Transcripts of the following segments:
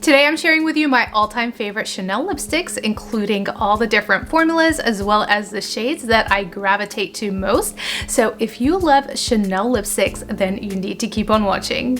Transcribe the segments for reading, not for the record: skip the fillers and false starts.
Today I'm sharing with you my all-time favorite Chanel lipsticks, including all the different formulas as well as the shades that I gravitate to most. So if you love Chanel lipsticks, then you need to keep on watching.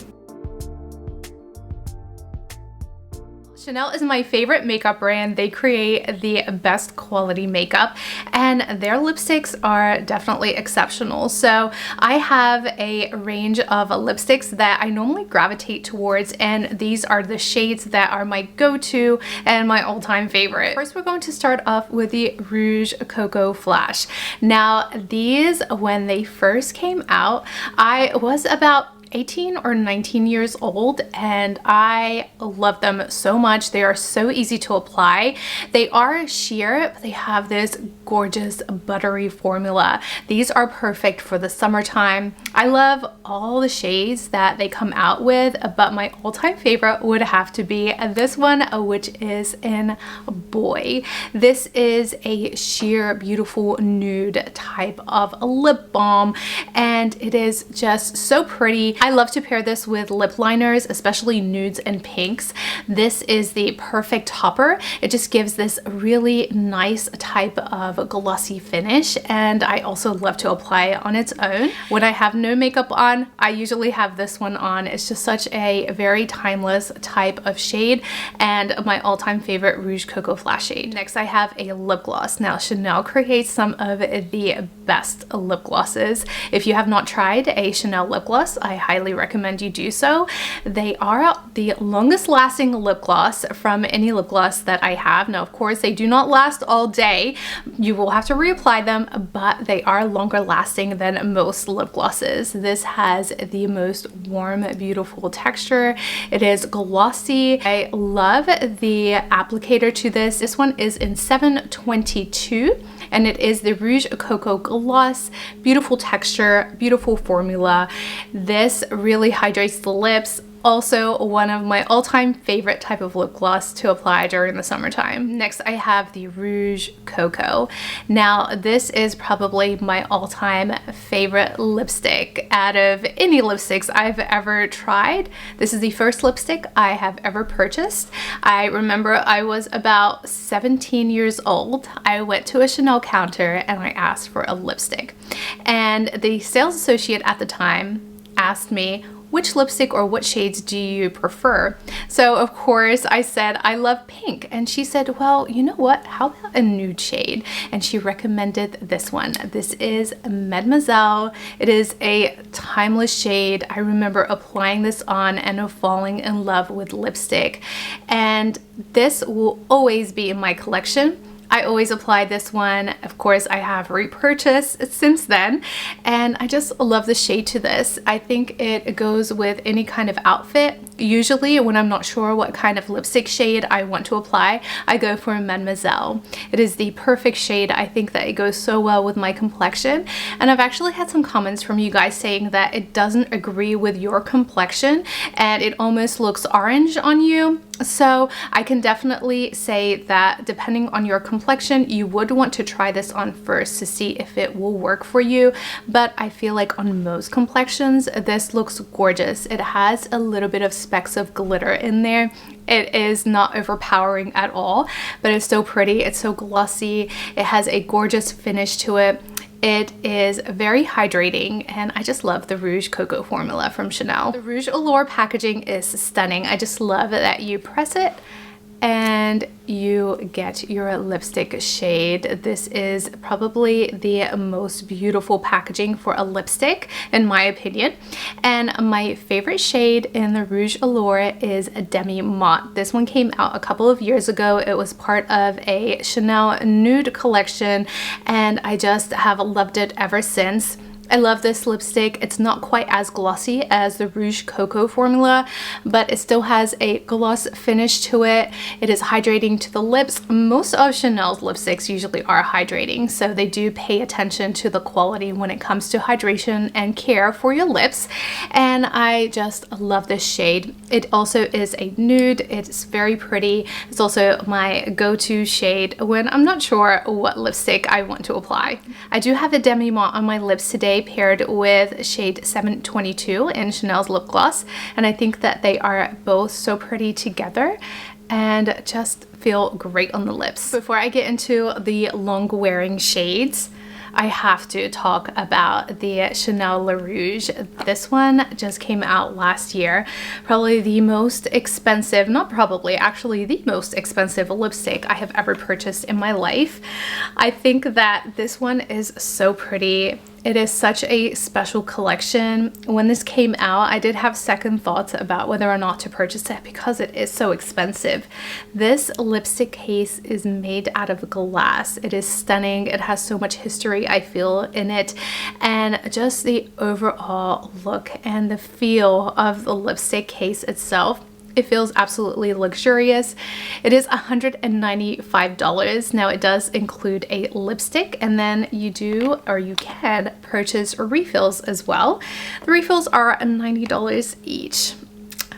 Chanel is my favorite makeup brand. They create the best quality makeup and their lipsticks are definitely exceptional. So I have a range of lipsticks that I normally gravitate towards, and these are the shades that are my go-to and my all-time favorite. First, we're going to start off with the Rouge Coco Flash. Now, these, when they first came out, I was about 18 or 19 years old and I love them so much. They are so easy to apply. They are sheer, but they have this gorgeous buttery formula. These are perfect for the summertime. I love all the shades that they come out with, but my all-time favorite would have to be this one, which is in Boy. This is a sheer, beautiful nude type of lip balm and it is just so pretty. I love to pair this with lip liners, especially nudes and pinks. This is the perfect topper. It just gives this really nice type of glossy finish, and I also love to apply it on its own. When I have no makeup on, I usually have this one on. It's just such a very timeless type of shade and my all-time favorite Rouge Coco Flash shade. Next, I have a lip gloss. Now, Chanel creates some of the best lip glosses. If you have not tried a Chanel lip gloss, I highly recommend you do so. They are the longest lasting lip gloss from any lip gloss that I have. Now, of course, they do not last all day. You will have to reapply them, but they are longer lasting than most lip glosses. This has the most warm, beautiful texture. It is glossy. I love the applicator to this. This one is in 722 and it is the Rouge Coco Gloss. Beautiful texture, beautiful formula. This really hydrates the lips. Also one of my all-time favorite type of lip gloss to apply during the summertime. Next, I have the Rouge Coco. Now, this is probably my all-time favorite lipstick out of any lipsticks I've ever tried. This is the first lipstick I have ever purchased. I remember I was about 17 years old. I went to a Chanel counter and I asked for a lipstick. And the sales associate at the time asked me, which lipstick or what shades do you prefer? So of course I said, I love pink. And she said, well, you know what? How about a nude shade? And she recommended this one. This is Mademoiselle. It is a timeless shade. I remember applying this on and falling in love with lipstick. And this will always be in my collection. I always apply this one. Of course, I have repurchased since then, and I just love the shade to this. I think it goes with any kind of outfit. Usually when I'm not sure what kind of lipstick shade I want to apply, I go for Mademoiselle. It is the perfect shade. I think that it goes so well with my complexion, and I've actually had some comments from you guys saying that it doesn't agree with your complexion and it almost looks orange on you. So I can definitely say that depending on your complexion, you would want to try this on first to see if it will work for you. But I feel like on most complexions, this looks gorgeous. It has a little bit of specks of glitter in there. It is not overpowering at all, but it's so pretty. It's so glossy. It has a gorgeous finish to it. It is very hydrating, and I just love the Rouge Coco formula from Chanel. The Rouge Allure packaging is stunning. I just love that you press it and you get your lipstick shade. This is probably the most beautiful packaging for a lipstick in my opinion, and my favorite shade in the Rouge Allure is Demi Matte. This one came out a couple of years ago. It was part of a Chanel nude collection and I just have loved it ever since. I love this lipstick. It's not quite as glossy as the Rouge Coco formula, but it still has a gloss finish to it. It is hydrating to the lips. Most of Chanel's lipsticks usually are hydrating, so they do pay attention to the quality when it comes to hydration and care for your lips, and I just love this shade. It also is a nude. It's very pretty. It's also my go-to shade when I'm not sure what lipstick I want to apply. I do have a Demi Matte on my lips today today paired with shade 722 in Chanel's lip gloss, and I think that they are both so pretty together and just feel great on the lips. Before I get into the long wearing shades, I have to talk about the Chanel Le Rouge. This one just came out last year. Probably the most expensive, not probably, actually the most expensive lipstick I have ever purchased in my life. I think that this one is so pretty. It is such a special collection. When this came out, I did have second thoughts about whether or not to purchase it because it is so expensive. This lipstick case is made out of glass. It is stunning. It has so much history, I feel, in it. And just the overall look and the feel of the lipstick case itself, it feels absolutely luxurious. It is $195. Now it does include a lipstick, and then you can purchase refills as well. The refills are $90 each.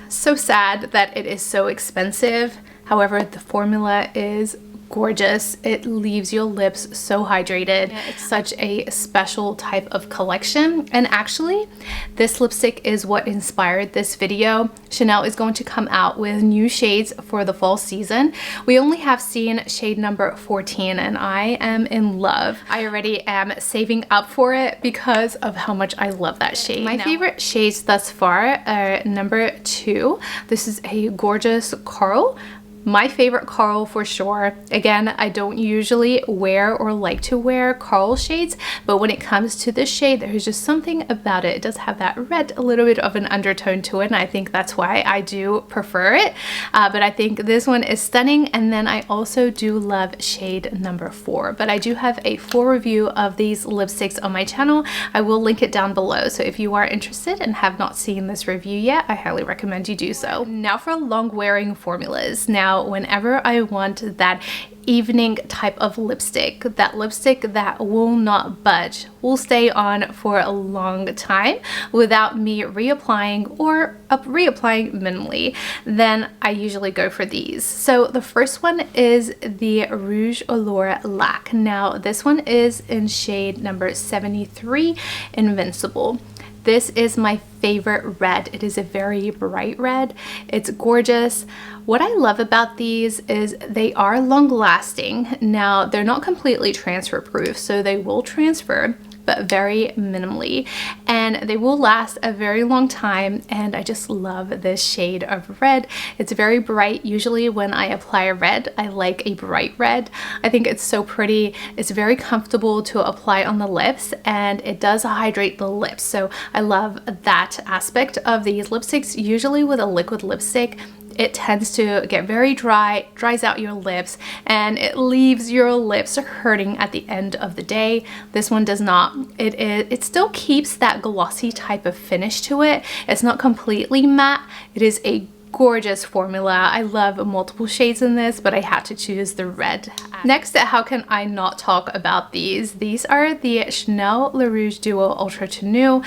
So sad that it is so expensive. However, the formula is gorgeous. It leaves your lips so hydrated. It's such a special type of collection, and actually this lipstick is what inspired this video. Chanel is going to come out with new shades for the fall season. We only have seen shade number 14 and I am in love. I already am saving up for it because of how much I love that shade. My favorite shades thus far are number 2. This is a gorgeous coral. My favorite coral for sure. Again, I don't usually wear or like to wear coral shades, but when it comes to this shade, there's just something about it. It does have that red, a little bit of an undertone to it, and I think that's why I do prefer it. But I think this one is stunning, and then I also do love shade number 4. But I do have a full review of these lipsticks on my channel. I will link it down below, so if you are interested and have not seen this review yet, I highly recommend you do so. Now for long wearing formulas. Now, whenever I want that evening type of lipstick, that lipstick that will not budge, will stay on for a long time without me reapplying or reapplying minimally, then I usually go for these. So the first one is the Rouge Allure Lacque. Now this one is in shade number 73, Invincible. This is my favorite red. It is a very bright red. It's gorgeous. What I love about these is they are long lasting. Now they're not completely transfer proof, so they will transfer, but very minimally, and they will last a very long time, and I just love this shade of red. It's very bright. Usually when I apply a red, I like a bright red. I think it's so pretty. It's very comfortable to apply on the lips, and it does hydrate the lips, so I love that aspect of these lipsticks. Usually with a liquid lipstick, it tends to get very dry, dries out your lips, and it leaves your lips hurting at the end of the day. This one does not. It still keeps that glossy type of finish to it. It's not completely matte. It is a gorgeous formula. I love multiple shades in this, but I had to choose the red. Next, how can I not talk about these? These are the Chanel Le Rouge Duo Ultra Tenue.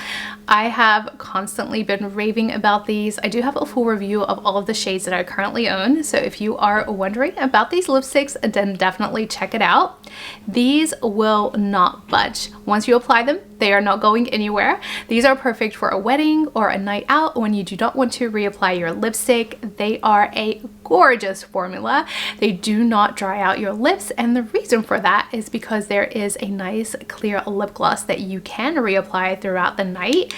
I have constantly been raving about these. I do have a full review of all of the shades that I currently own, so if you are wondering about these lipsticks, then definitely check it out. These will not budge. Once you apply them, they are not going anywhere. These are perfect for a wedding or a night out when you do not want to reapply your lipstick. They are a gorgeous formula. They do not dry out your lips, and the reason for that is because there is a nice clear lip gloss that you can reapply throughout the night,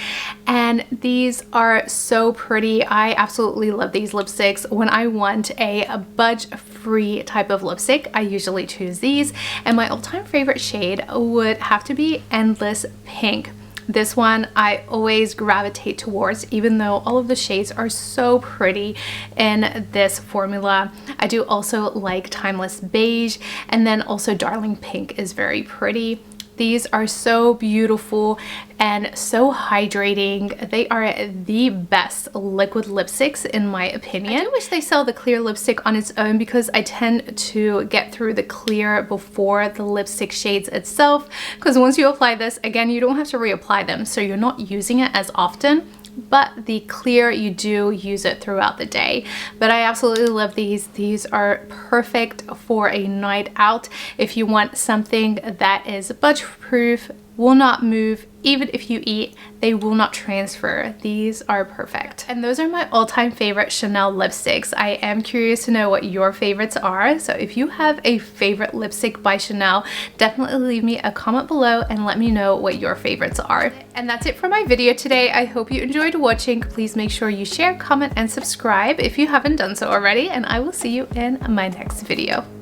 and these are so pretty. I absolutely love these lipsticks. When I want a budge-free type of lipstick, I usually choose these, and my all-time favorite shade would have to be Endless Pink. This one I always gravitate towards, even though all of the shades are so pretty in this formula. I do also like Timeless Beige, and then also Darling Pink is very pretty. These are so beautiful and so hydrating. They are the best liquid lipsticks in my opinion. I do wish they sell the clear lipstick on its own because I tend to get through the clear before the lipstick shades itself, because once you apply this, again, you don't have to reapply them, so you're not using it as often. But the clear, you do use it throughout the day. But I absolutely love these. These are perfect for a night out. If you want something that is budge proof, will not move. Even if you eat, they will not transfer. These are perfect. And those are my all-time favorite Chanel lipsticks. I am curious to know what your favorites are. So if you have a favorite lipstick by Chanel, definitely leave me a comment below and let me know what your favorites are. And that's it for my video today. I hope you enjoyed watching. Please make sure you share, comment, and subscribe if you haven't done so already. And I will see you in my next video.